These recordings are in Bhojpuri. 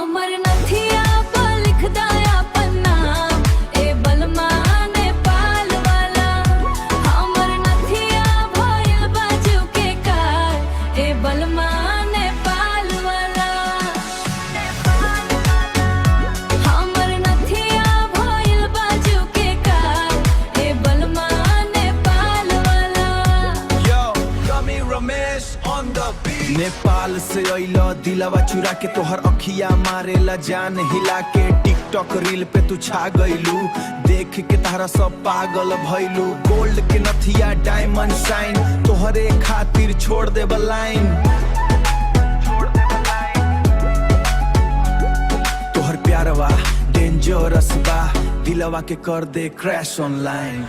हमर नथिया पर लिख दाया पन्ना ए बलमा नेपाल वाला। हमर नथिया भइल बाजू के कार ए बलमा नेपाल वाला। हमर नथिया भइल बाजू के कार ए बलमा नेपाल वाला। Yo, Gummy Ramesh on the beat. Nepal से अइलो दिलवा चुरा के तोहर अखिया मारेला जान हिला के टिकटॉक रील पे तू छा गइलू देख के तारा सब पागल भइलू। गोल्ड के नथिया डायमंड साइन तोहरे खातिर छोड़ दे बलाइन। तोहर प्यारवा डेंजरस बा दिलवा के कर दे क्रैश ऑनलाइन।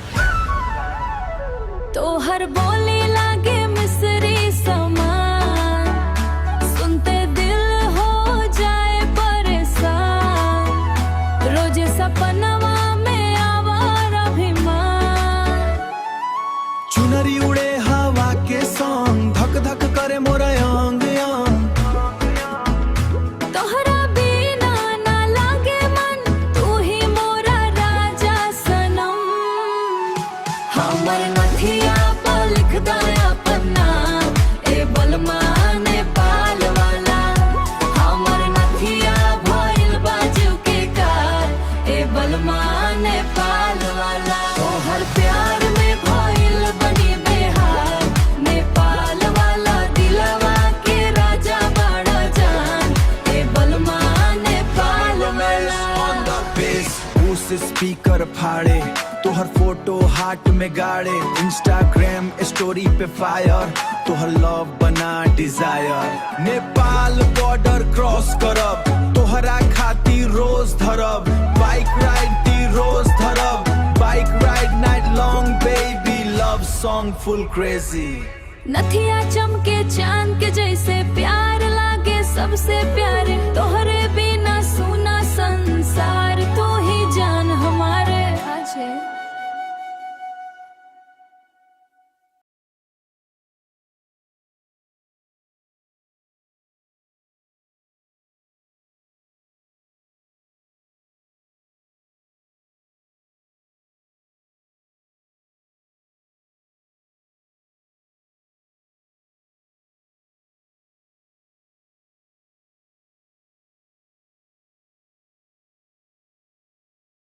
तोहर बोली लागे मिस्री समान सुनते दिल हो जाए परेशान। रोज सपनवा में आवार अभिमान। चुनरी उड़े हवा के संग धक धक करे मोरा अंग अंग। तोहरा बिना ना लागे मन तू ही मोरा राजा सनम। हमर नथिया पर लिख दाया पन्ना ए बलमा नेपाल वाला। हमर नथिया भइल बाजू के कार ए बलमा नेपाल वाला। तोहर प्यार में भइल बनी बेहाल नेपाल वाला। दिलवा के राजा बड़ा जान ए बलमा नेपाल वाला। उस स्पीकर फाड़े तोहर फोटो हार्ट में गाड़े इंस्टाग्राम स्टोरी पे फायर तोहर लव बना डिजायर। नेपाल बॉर्डर क्रॉस करब तोहरा खातिर रोज धरब बाइक राइड दी रोज धरब bike ride night long baby love song full crazy. नथिया चमके चांद के जैसे प्यार लागे सबसे प्यारे। तोहरे बिना सुना संसार तू